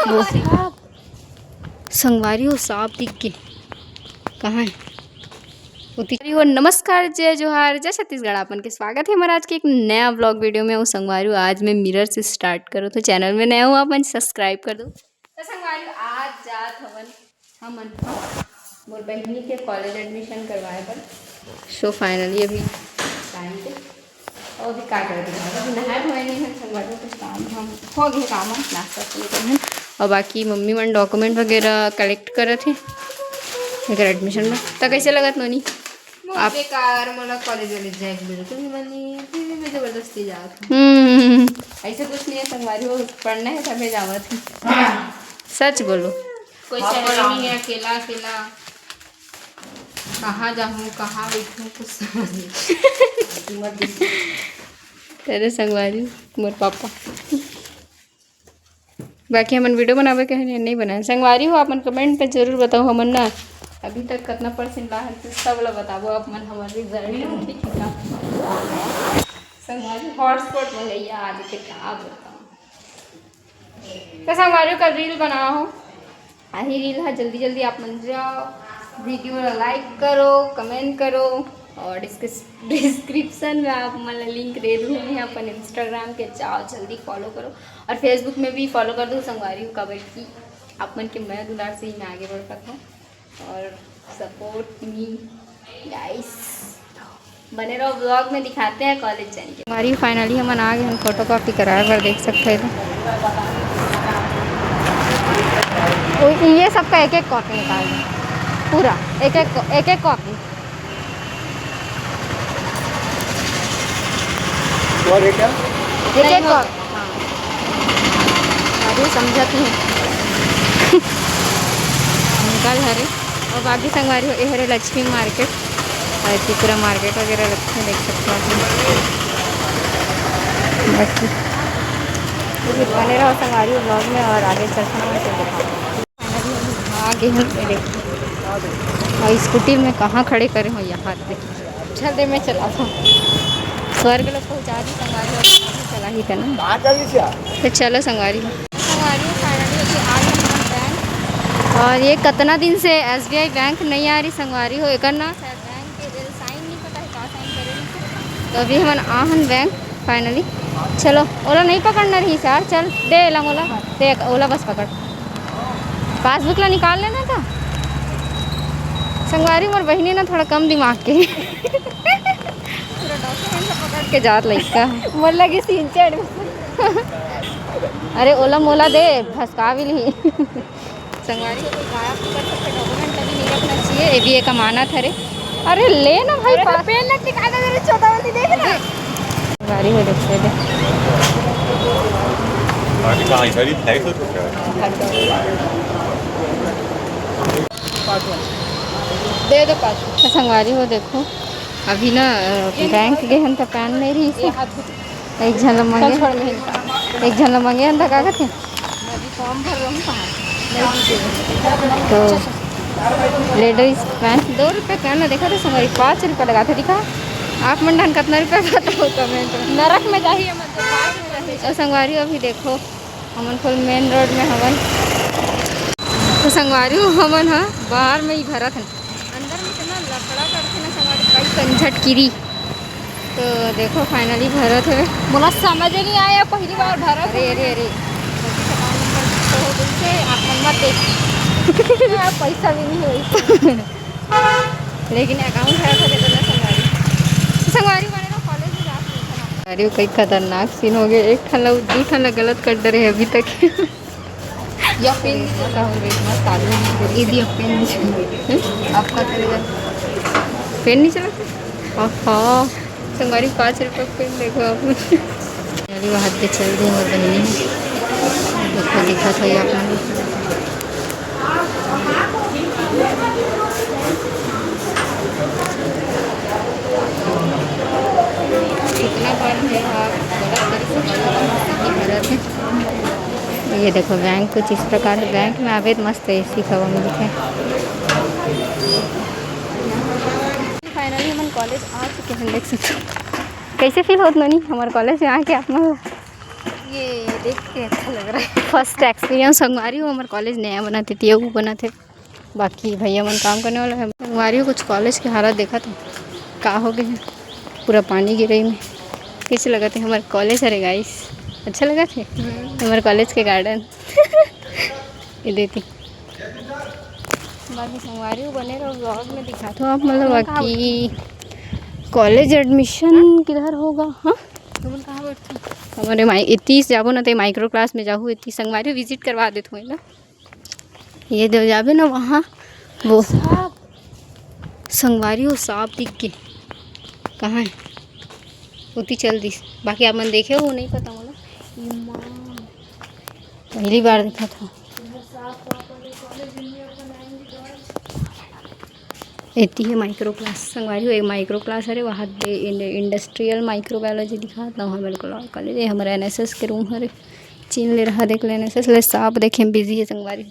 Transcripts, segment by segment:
वो संगवारी हो सांप दिख के कहाँ है वो। नमस्कार, जय जोहार, जय छत्तीसगढ़। आपन के स्वागत है हमारा आज के एक नया व्लॉग वीडियो में। वो संगवारी आज मैं मिरर से स्टार्ट करो तो चैनल में नया हुआ अपन सब्सक्राइब कर दो। तो संगवारी आज जात हमन मोर बहनी के कॉलेज एडमिशन करवाए पर। सो फाइनली अभी टाइम पे और अभी का कर अभी नहाए धोए नहीं है संगवारी। कुछ काम हम हो गए काम नाश्ता लेकर हैं और बाकी मम्मी मन डॉक्यूमेंट वगैरह कलेक्ट करे थे अगर एडमिशन में। तो कैसे लगत नोनी आप बेकार मोला कॉलेज वालेज जाए बिल्कुल नहीं फिर मैं जबरदस्ती जात ऐसे कुछ नहीं है संगवारी हो पढ़ना है तभी जावत है। सच बोलो कोई शहर नहीं है अकेला अकेला कहाँ जाऊँ कहाँ बैठूँ कुछ समझ नहीं। तेरे संगवारी मोर पापा बाकी हमन वीडियो बनावे के नहीं बनाए संगवारी हो। अपन कमेंट पे जरूर बताओ हमन ना अभी तक कितना परसेंट ला है सब ला बताबो आप मन हमारे रिजल्ट ठीक है संगवारी हॉटस्पॉट में भैया आज के क्या बताऊँ। तो संगवारी का रील बनाओ आही रील है जल्दी जल्दी आप मन जाओ वीडियो लाइक करो कमेंट करो और डिस्क्रिप्शन में आप मतलब लिंक दे दूँ हैं अपन इंस्टाग्राम के जाओ जल्दी फॉलो करो और फेसबुक में भी फॉलो कर दो संगवारी का बैठी आप मन के मैं दुलार से ही मैं आगे बढ़ सकता हूँ और सपोर्ट मी गाइस। बने रहो ब्लॉग में दिखाते हैं कॉलेज जाएंगे। हमारी फाइनली हम आ गए हम फोटो कॉपी कराए पर देख सकते हैं तो ये सबका एक एक कॉपी निकाल दें पूरा एक एक कॉपी एक एक कॉपी अरे समझत नहीं निकाल हरे और बाकी संगवारी ये हरे लक्ष्मी मार्केट और त्रिपुरा मार्केट वगैरह लगते हैं देख सकते हैं बाकी बने रहो संगवारी ब्लॉग में और आगे चलना है तो दिखाओ आगे हम देखो और स्कूटी में कहाँ खड़े करे हो यहाँ पे चल दे मैं चला था स्वर्ग लोग पहुँचा दी संगवारी चला ही था ना तो चलो संगवारी संगवारी फाइनली अभी आ गया बैंक और ये कितना दिन से SBI बैंक नहीं आ रही संगवारी हो एक ना शायद बैंक के साइन नहीं पता है कहाँ साइन करेंगे तो अभी हम आहन बैंक फाइनली। चलो ओला नहीं पकड़ना रही यार चल दे ला ओला दे ओला बस पकड़ पासबुक ला निकाल लेना था संगवारी मोर बहनी ना थोड़ा कम दिमाग के पूरा डॉक्यूमेंट पकड़ के जात लइका मोर लगी सीन चढ़ अरे ओला मोला दे फसका भी नहीं संगवारी को कोई गायब कर सकते डॉक्यूमेंट कभी नहीं रखना चाहिए ये भी एक अमानत है। अरे ले ना भाई पेन लग निकाल दे छोटा वाली देख ना संगवारी हो देखते दे दे दो पास संगवारी हो देखो अभी ना बैंक गए हम तो पैन नहीं रही से एक झन मंगे हम तो कागज के फॉर्म भर रहा हूँ तो लेडीज पैन 2 रुपये पैन ना देखा था संगवारी 5 रुपये लगा था दिखा आप मंडन कितना रुपया खाता हो कमेंट नरक में जाइए और संगवारी अभी देखो हमन फुल मेन रोड में हवन तो संगवारी हमन हाँ बाहर में ही भरत है अंदर में इतना लफड़ा करके ना संगवारी कई कंझट गिरी तो देखो फाइनली भरत है मुझे समझ नहीं आया पहली बार भरत। अरे अरे अरे तो दिल से आप मत देख पैसा भी नहीं हुई लेकिन अकाउंट है था देखो ना संगवारी बने ना कॉलेज में जा अरे कई खतरनाक सीन हो गए एक ठन दू ठन गलत कर दे रहे अभी तक या पेन मस्त आदमी यदि पेन आपका चलेगा पेन नहीं चला हाँ संगवारी 5 रुपये पेन देखो आप वहाँ पे चल रही और बहनी देखो दिखा था ये आपने कितना बार है आप बड़ा कर ये देखो बैंक कुछ इस प्रकार बैंक में आवेद मस्त ऐसी खबर मिलती है। फाइनली हम कॉलेज आ चुके हैं देख सकते हो कैसे फील होता नहीं हमारे कॉलेज में आके आप ये देख के अच्छा लग रहा है। फर्स्ट एक्सपीरियंस संगवारी हो हमारे कॉलेज नया बना थे वो बना थे। बाकी भैया मन काम करने वाला है। संगवारी हो कुछ कॉलेज की हालत देखा तो का हो गए पूरा पानी गिर रही में। कैसे लगा थे हमारे कॉलेज? अरे गाइस अच्छा लगा थे हमारे कॉलेज के गार्डन ये देती। बाकी संगवारी हो बने रहो ब्लॉग में दिखा दो आप। मतलब बाकी कॉलेज एडमिशन किधर होगा? हाँ कहाँ बैठते हमारे 30 जाबो ना तो माइक्रो क्लास में जाऊँ 30 संगवारी विजिट करवा देते हो ना। ये दे जाबे ना वहाँ वो संगवारी हो सांप दिख के कहाँ है उती चल दी। बाकी आप मन देखे हो नहीं पता होगा पहली बार देखा था। इतनी है माइक्रो क्लास संगवारी हो एक माइक्रो क्लास है वहाँ इंडस्ट्रियल माइक्रोबायोलॉजी दिखाता हूँ मेरे को कॉलेज है हमारा NSS के रूम हरे चीन ले रहा देख ले NSS ले सांप देखे बिजी है संगवारी।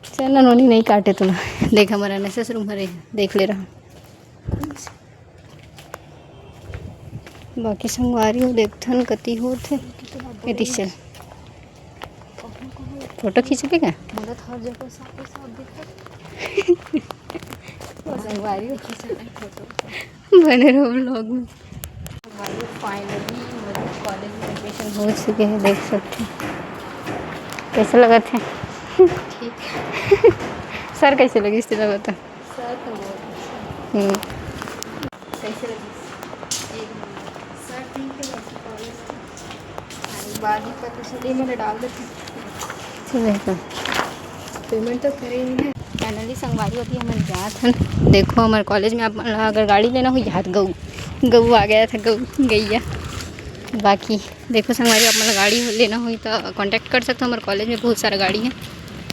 चल नोनी नहीं काटे तो ना देख हमारा NSS रूम हरे देख ले रहा। बाकी संगवारी हो देखथन कति हो थे यदि चल फोटो खींचबे क्या? हर जगह संगवारी बने रहो ब्लॉग में। फाइनली कॉलेज में एडमिशन हो चुके हैं देख सकते हैं। कैसे लगा थे? ठीक सर कैसे लगी इससे बता। सर तो बहुत कैसे लगी? सर ठीक है कॉलेज बाद ही पता चली मैंने डाल देते पेमेंट तो करे नहीं है। फाइनली संगवारी होती है हमारे जात हैं। देखो हमारे कॉलेज में आप अगर गाड़ी लेना हो याद गऊ आ गया था गऊ गैया। बाकी देखो संगवारी आप मतलब गाड़ी लेना हो तो कांटेक्ट कर सकते हो हमारे कॉलेज में बहुत सारा गाड़ी है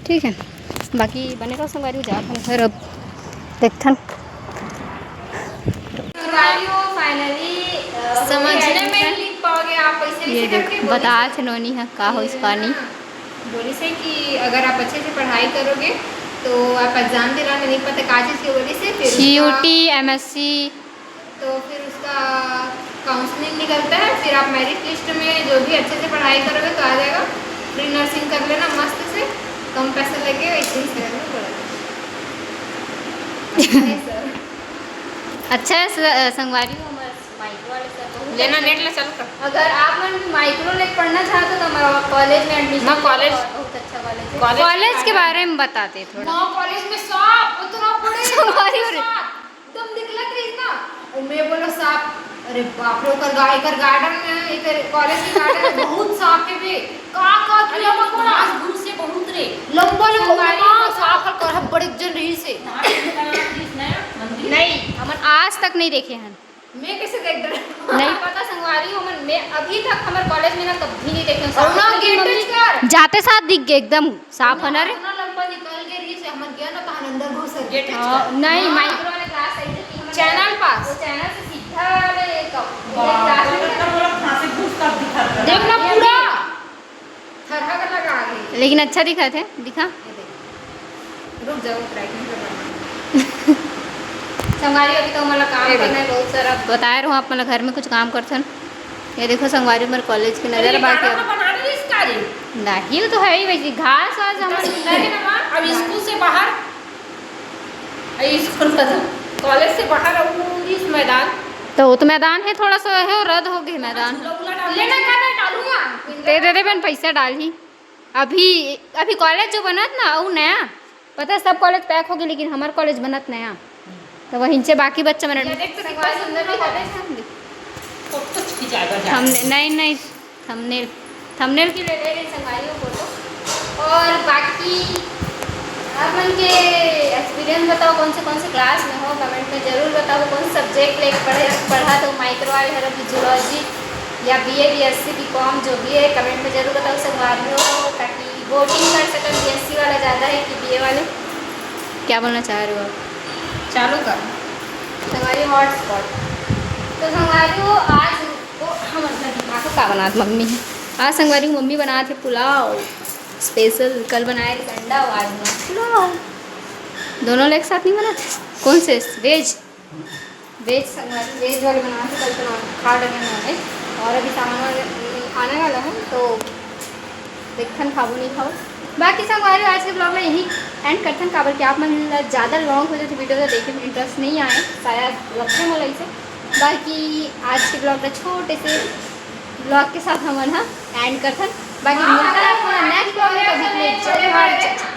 ठीक है। बाकी बने रहो संगवारी जात हैं फिर अब देखथन फाइनली समझने में लिख पाओगे आप ऐसे ये देखो बता थे नोनी है का हो इस पानी बोली से कि अगर आप अच्छे से पढ़ाई करोगे तो आप एग्ज़ाम दे रहा नहीं पता का चीज़ की वजह से फिर CUT MSc तो फिर उसका काउंसलिंग निकलता है। फिर आप मेरिट लिस्ट में जो भी अच्छे से पढ़ाई करोगे तो आ जाएगा। प्री नर्सिंग कर लेना मस्त से कम पैसा लगे ऐसे ही अच्छा है संगवारी हो माइक्रो वाले सर लेना नेट ले चल कर। अगर आप मन माइक्रो ले पढ़ना चाहते हो तो हमारा कॉलेज में एडमिशन कॉलेज बहुत अच्छा कॉलेज के बारे में बताते थोड़ा। ना कॉलेज में सांप उतना बड़े संगवारी हो तुम दिखला रही ना मैं बोलो सांप अरे बाप रे कर गार्डन में इधर कॉलेज के गार्डन में बहुत सांप है बे का तुला मकोड़ा दूर से बहुत रे लंबा सांप कर बड़े जन रही से नहीं हमन आज तक नहीं देखे हैं। मैं कैसे देख रहा नहीं पता संगवारी हो मन मैं अभी तक हमारे कॉलेज में ना कभी नहीं देखे और ना गेट कर जाते साथ दिख गए एकदम साफ है ना रे ना लंबा निकल के रही से हमन गया ना कहां अंदर घुस गेट नहीं माइक्रो वाले क्लास आई थी हमन चैनल पास वो चैनल से सीधा वाले क्लास में कहां से घुस कर दिखा देखना पूरा थरहा कर लगा आगे लेकिन अच्छा दिखा थे दिखा रुक जाओ ट्रैकिंग करना संगवारी अभी तो हमारा काम करना है बहुत सारा बताए रहो आप मतलब घर में कुछ काम करते हैं। ये देखो संगवारी मेरे कॉलेज की नज़र बाकी नहीं तो है ही वैसी घास आज हमारे अब स्कूल से बाहर स्कूल कॉलेज से बाहर इस मैदान तो वो तो मैदान है थोड़ा सा है और रद्द हो गए मैदान लेना डालूंगा दे बहन पैसा डाल ही अभी कॉलेज जो बनत ना वो नया पता सब कॉलेज पैक हो गए लेकिन हमारा कॉलेज बनत नया तो वहीं से बाकी बच्चे मैंने नहीं थंबनेल की ले रही संगवारी हो फोटो और बाकी आप मन के एक्सपीरियंस बताओ कौन से क्लास में हो कमेंट में ज़रूर बताओ कौन सब्जेक्ट लेकर पढ़ा तो माइक्रो वाले हर जूलॉजी या BA BSc BCom जो भी है कमेंट में ज़रूर बताओ संगवारी हो ताकि वोटिंग कर सकें BSc वाला ज़्यादा है कि BA वाले। क्या बोलना चाह रहे हो आप? चालू कर संगवारी हॉटस्पॉट तो संगवारी हो आज वो हम दिमाग का बनाते मम्मी है आज संगवारी मम्मी बनाते पुलाव स्पेशल कल बनाए थे अंडा और आज बना पुलाव दोनों एक साथ नहीं बनाते कौन से वेज संगवारी वेज वाले बनाते कल तो खा डगे और अभी सामान आने वाला है तो देखन खाबो नहीं खाओ। बाकी संगवारी आज के ब्लॉग में यही एंड करथन, काबर कि आप मन ज़्यादा लॉन्ग हो जाए वीडियो तो देखे में इंटरेस्ट नहीं आए शायद लगते मोला इसे। बाकी आज के ब्लॉग में छोटे से ब्लॉग के साथ हम एंड करथन। बाकी मिलता है नेक्स्ट ब्लॉग में, कभी के लिए जय भारत।